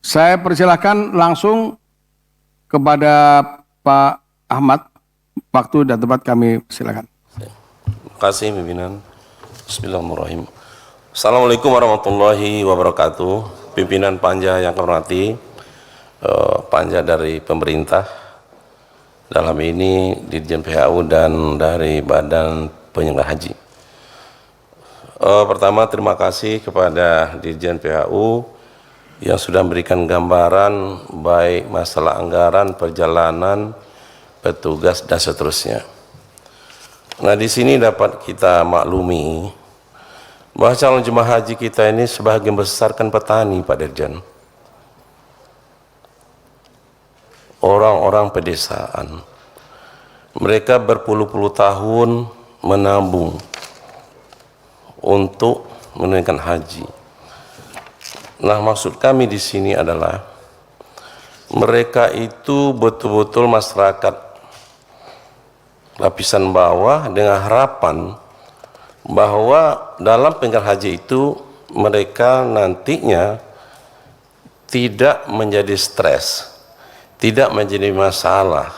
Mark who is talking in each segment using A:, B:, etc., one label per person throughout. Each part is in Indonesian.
A: Saya persilahkan langsung kepada Pak Ahmad. Waktu dan tempat kami silakan.
B: Terima kasih pimpinan. Bismillahirrahmanirrahim. Assalamualaikum warahmatullahi wabarakatuh. Pimpinan Panja yang kami hormati, Panja dari pemerintah, dalam ini Dirjen PHU dan dari Badan Penyelenggara Haji. Pertama, terima kasih kepada Dirjen PHU yang sudah memberikan gambaran baik masalah anggaran, perjalanan, petugas dan seterusnya. Nah, di sini dapat kita maklumi bahwa calon jemaah haji kita ini sebagian besar kan petani, Pak Dirjen. Orang-orang pedesaan. Mereka berpuluh-puluh tahun menabung untuk menunaikan haji. Nah, maksud kami di sini adalah mereka itu betul-betul masyarakat lapisan bawah dengan harapan bahwa dalam penyelenggaraan haji itu mereka nantinya tidak menjadi stres, tidak menjadi masalah.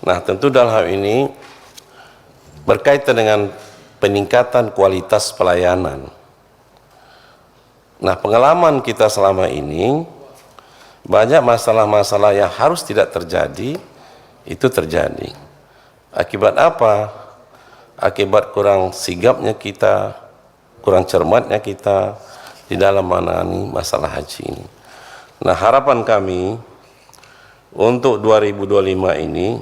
B: Nah, tentu dalam hal ini berkaitan dengan peningkatan kualitas pelayanan. Nah, pengalaman kita selama ini banyak masalah-masalah yang harus tidak terjadi itu terjadi. Akibat apa? Akibat kurang sigapnya kita, kurang cermatnya kita di dalam menangani masalah haji ini. Nah, harapan kami untuk 2025 ini,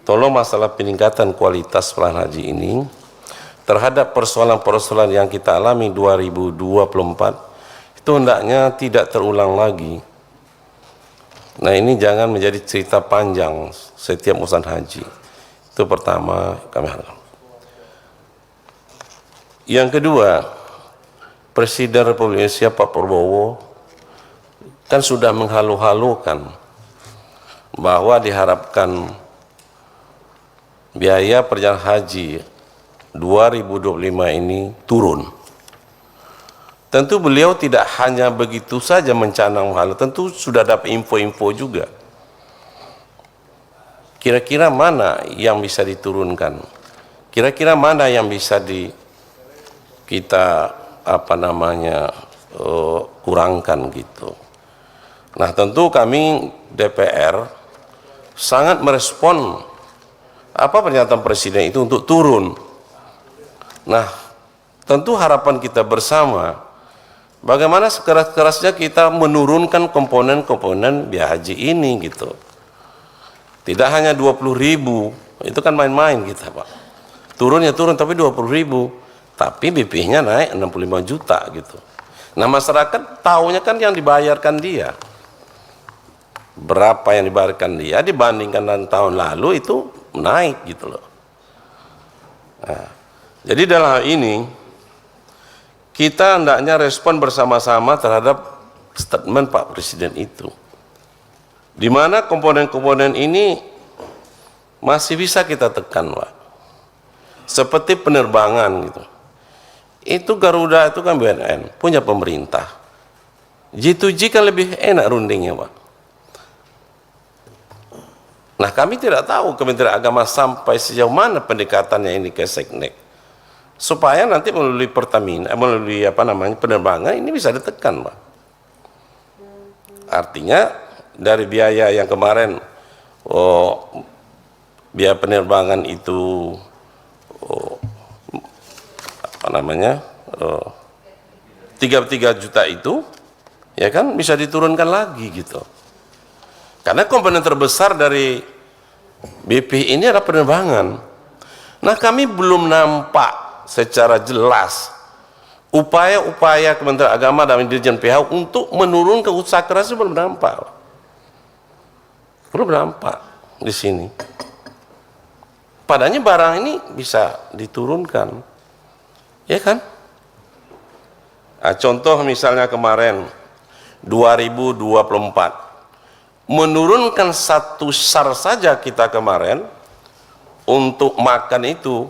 B: tolong masalah peningkatan kualitas pelayanan haji ini terhadap persoalan-persoalan yang kita alami 2024 itu hendaknya tidak terulang lagi. Nah, ini jangan menjadi cerita panjang setiap urusan haji. Itu pertama kami harapkan. Yang kedua, Presiden Republik Indonesia Pak Prabowo kan sudah menghalu-halukan bahwa diharapkan biaya perjalanan haji 2025 ini turun. Tentu beliau tidak hanya begitu saja mencanang hal, tentu sudah dapat info-info juga. Kira-kira mana yang bisa diturunkan? Kira-kira mana yang bisa kita kurangkan gitu. Nah, tentu kami DPR sangat merespon apa pernyataan Presiden itu untuk turun. Nah, tentu harapan kita bersama bagaimana sekeras-kerasnya kita menurunkan komponen-komponen biaya haji ini gitu. Tidak hanya 20.000, itu kan main-main kita, Pak. Turunnya turun tapi 20.000, tapi BP-nya naik 65 juta gitu. Nah, masyarakat tahunya kan yang dibayarkan dia. Berapa yang dibayarkan dia dibandingkan dengan tahun lalu itu naik gitu loh. Nah, jadi dalam hal ini kita hendaknya respon bersama-sama terhadap statement Pak Presiden itu. Di mana komponen-komponen ini masih bisa kita tekan, Pak. Seperti penerbangan gitu. Itu Garuda itu kan BNN, punya pemerintah. G2G kan lebih enak rundingnya, Pak. Nah, kami tidak tahu Kementerian Agama sampai sejauh mana pendekatannya ini ke Seknek. Supaya nanti melalui Pertamina, melalui penerbangan ini bisa ditekan, Pak. Artinya dari biaya yang kemarin biaya penerbangan itu 33 juta itu ya kan bisa diturunkan lagi gitu. Karena komponen terbesar dari BP ini adalah penerbangan. Nah, kami belum nampak secara jelas upaya-upaya Kementerian Agama dan Dirjen PHU untuk menurunkan usaha keras itu belum nampak. Belum nampak di sini. Padahal barang ini bisa diturunkan, ya kan? Nah, contoh misalnya kemarin 2024 menurunkan satu SAR saja kita kemarin untuk makan itu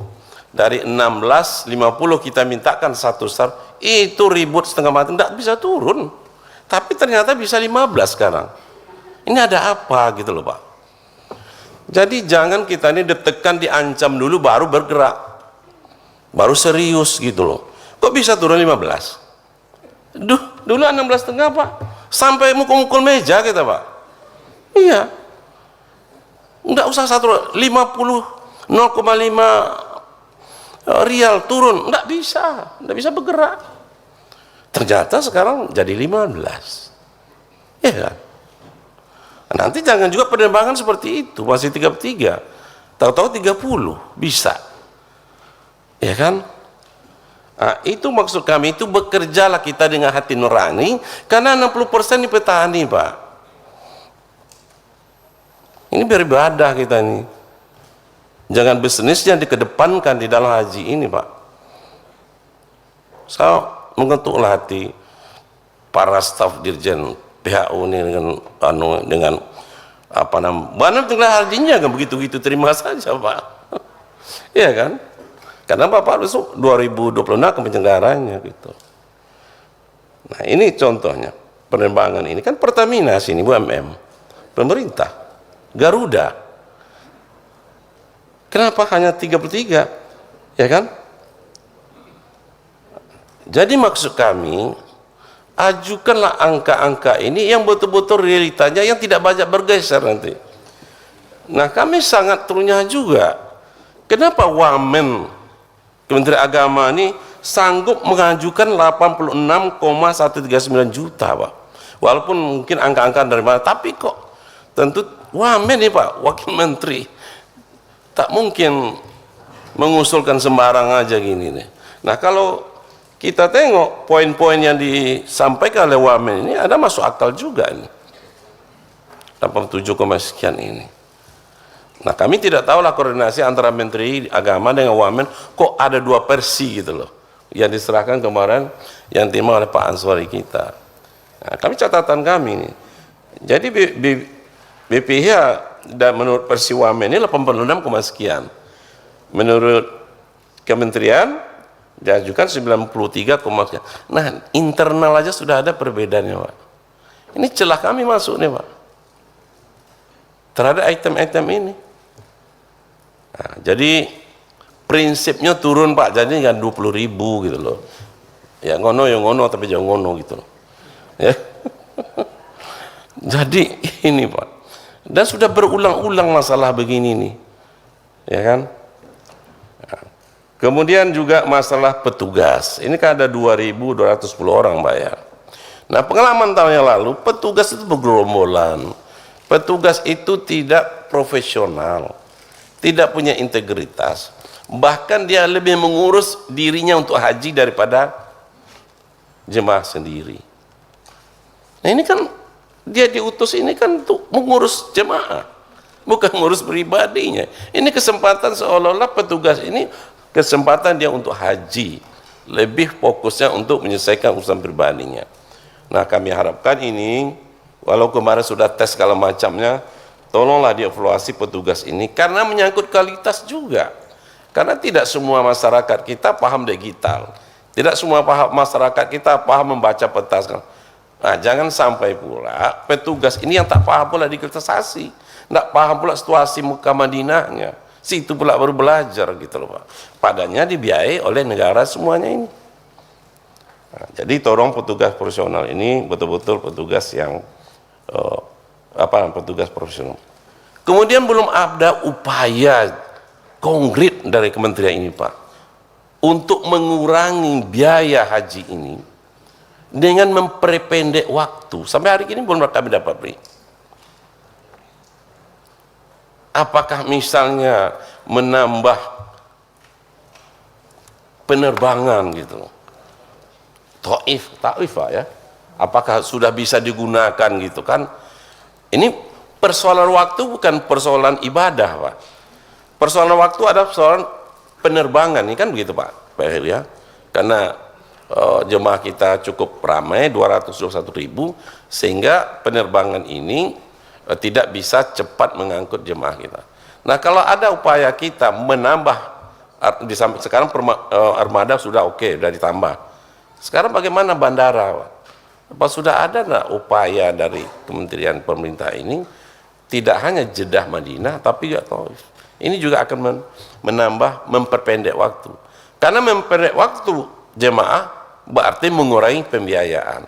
B: dari 16.50 kita mintakan satu SAR itu ribut setengah mati, tidak bisa turun. Tapi ternyata bisa 15 sekarang. Ini ada apa gitu loh Pak. Jadi jangan kita ini ditekan, diancam dulu baru bergerak. Baru serius gitu loh. Kok bisa turun 15? Dulu 16,5 Pak. Sampai mukul-mukul meja kita Pak. Iya. Enggak usah 50 0,5 rial turun, enggak bisa bergerak. Ternyata sekarang jadi 15. Ya kan? Nanti jangan juga penerbangan seperti itu, masih 33. Tahu-tahu 30 bisa. Ya kan? Nah, itu maksud kami, itu bekerjalah kita dengan hati nurani, karena 60% ini petani Pak. Ini beribadah kita ini. Jangan bisnisnya dikedepankan di dalam haji ini Pak. Saya mengetuklah hati para staf dirjen PHU ini dengan apa namanya, tinggal hajinya kan begitu-gitu terima saja Pak. Iya kan? Karena Bapak besok 2026 akan penyelenggaranya gitu. Nah ini contohnya penerbangan ini kan Pertamina sini BUMN, pemerintah, Garuda. Kenapa hanya 33? Ya kan? Jadi maksud kami, ajukanlah angka-angka ini yang betul-betul realitanya, yang tidak banyak bergeser nanti. Nah kami sangat ternyah juga, kenapa Wamen Kementerian Agama ini sanggup mengajukan 86,139 juta Pak. Walaupun mungkin angka-angka dari mana, tapi kok tentu Wamen nih Pak, Wakil Menteri, tak mungkin mengusulkan sembarang aja gini nih. Nah kalau kita tengok poin-poin yang disampaikan oleh Wamen ini ada masuk akal juga nih. 87, sekian ini. Nah kami tidak tahulah koordinasi antara Menteri Agama dengan Wamen, kok ada dua versi gitu loh yang diserahkan kemarin, yang diterima oleh Pak Answari kita. Nah, kami catatan kami nih, jadi BPH dan menurut versi Wamen ini 86, sekian, menurut Kementerian diajukan 93, sekian. Nah internal aja sudah ada perbedaannya Pak. Ini celah kami masuk nih Pak terhadap item-item ini. Nah, jadi prinsipnya turun Pak, jadi kan 20.000 gitu loh. Ya ngono tapi jangan ngono gitu loh. Ya. Jadi ini Pak. Dan sudah berulang-ulang masalah begini nih. Ya kan? Nah, kemudian juga masalah petugas. Ini kan ada 2.210 orang bayar. Nah, pengalaman tahun yang lalu petugas itu bergerombolan. Petugas itu tidak profesional, tidak punya integritas, bahkan dia lebih mengurus dirinya untuk haji daripada jemaah sendiri. Nah ini kan dia diutus ini kan untuk mengurus jemaah, bukan mengurus pribadinya. Ini kesempatan seolah-olah petugas ini kesempatan dia untuk haji, lebih fokusnya untuk menyelesaikan urusan pribadinya. Nah kami harapkan ini, walau kemarin sudah tes segala macamnya, tolonglah dievaluasi petugas ini, karena menyangkut kualitas juga. Karena tidak semua masyarakat kita paham digital, tidak semua masyarakat kita paham membaca peta. Nah jangan sampai pula petugas ini yang tak paham pula digitalisasi, tidak paham pula situasi Mekah Madinahnya, situ pula baru belajar gitu loh Pak. Padahal dibiayai oleh negara semuanya ini. Nah, jadi tolong petugas profesional ini betul-betul petugas yang petugas profesional. Kemudian belum ada upaya konkret dari kementerian ini Pak untuk mengurangi biaya haji ini dengan memperpendek waktu. Sampai hari ini belum kami dapat beri. Apakah misalnya menambah penerbangan gitu, Taif Pak ya, apakah sudah bisa digunakan gitu kan? Ini persoalan waktu bukan persoalan ibadah Pak. Persoalan waktu ada persoalan penerbangan, ini kan begitu Pak Heri ya. Karena jemaah kita cukup ramai 221.000, sehingga penerbangan ini tidak bisa cepat mengangkut jemaah kita. Nah kalau ada upaya kita menambah, sekarang armada sudah oke, sudah ditambah. Sekarang bagaimana bandara Pak? Apa sudah ada nggak upaya dari kementerian pemerintah ini tidak hanya Jeddah Madinah tapi juga Taif. Ini juga akan menambah memperpendek waktu. Karena memperpendek waktu jemaah berarti mengurangi pembiayaan.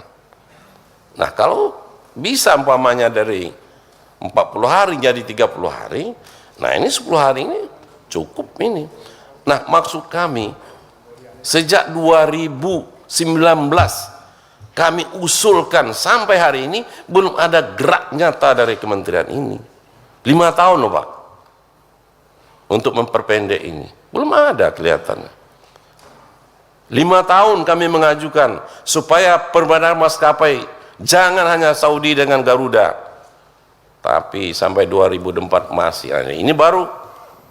B: Nah, kalau bisa umpamanya dari 40 hari jadi 30 hari, nah ini 10 hari ini cukup ini. Nah, maksud kami sejak 2019 kami usulkan sampai hari ini belum ada gerak nyata dari kementerian ini. 5 tahun loh Pak untuk memperpendek ini, belum ada kelihatannya. 5 tahun kami mengajukan supaya perbandingan maskapai jangan hanya Saudi dengan Garuda, tapi sampai 2024 masih. Ini baru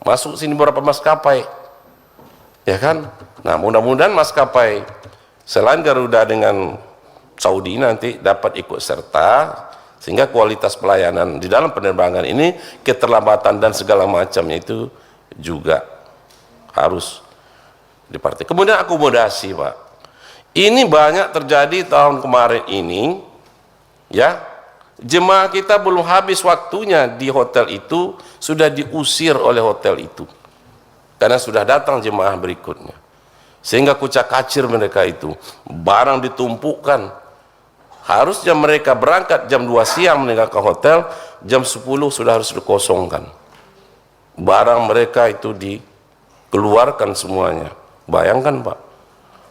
B: masuk sini beberapa maskapai, ya kan? Nah, mudah-mudahan maskapai selain Garuda dengan Saudi nanti dapat ikut serta, sehingga kualitas pelayanan di dalam penerbangan ini, keterlambatan dan segala macamnya itu juga harus dipartai. Kemudian akomodasi Pak, ini banyak terjadi tahun kemarin ini, ya, jemaah kita belum habis waktunya di hotel itu sudah diusir oleh hotel itu karena sudah datang jemaah berikutnya, sehingga kucak-kacir mereka itu, barang ditumpukkan. Harusnya mereka berangkat jam 2 siang meninggalkan hotel, jam 10 sudah harus dikosongkan, barang mereka itu dikeluarkan semuanya. Bayangkan Pak.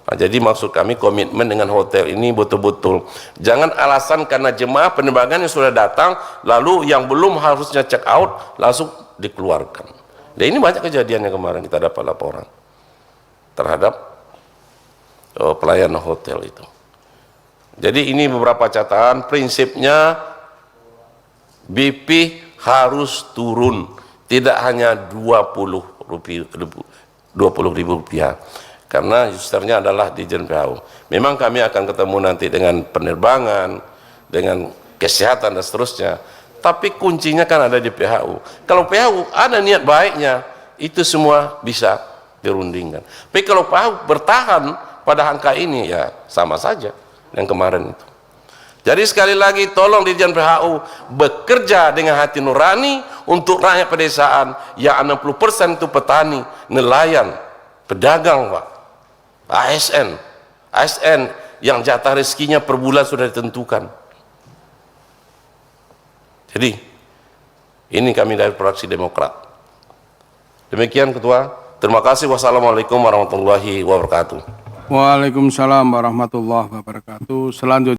B: Nah, jadi maksud kami komitmen dengan hotel ini betul-betul jangan alasan karena jemaah penerbangan yang sudah datang lalu yang belum harusnya check out langsung dikeluarkan. Dan ini banyak kejadian yang kemarin kita dapat laporan terhadap pelayanan hotel itu. Jadi ini beberapa catatan. Prinsipnya BP harus turun, tidak hanya 20.000 rupiah, karena usernya adalah Dirjen PHU. Memang kami akan ketemu nanti dengan penerbangan, dengan kesehatan dan seterusnya, tapi kuncinya kan ada di PHU. Kalau PHU ada niat baiknya, itu semua bisa dirundingkan. Tapi kalau PHU bertahan pada angka ini, ya sama saja yang kemarin itu. Jadi sekali lagi tolong Dirjen PHU bekerja dengan hati nurani untuk rakyat pedesaan yang 60% itu petani, nelayan, pedagang Pak, ASN yang jatah rezekinya per bulan sudah ditentukan. Jadi ini kami dari fraksi Demokrat. Demikian Ketua, terima kasih. Wassalamualaikum warahmatullahi wabarakatuh.
A: Waalaikumsalam warahmatullahi wabarakatuh. Selanjutnya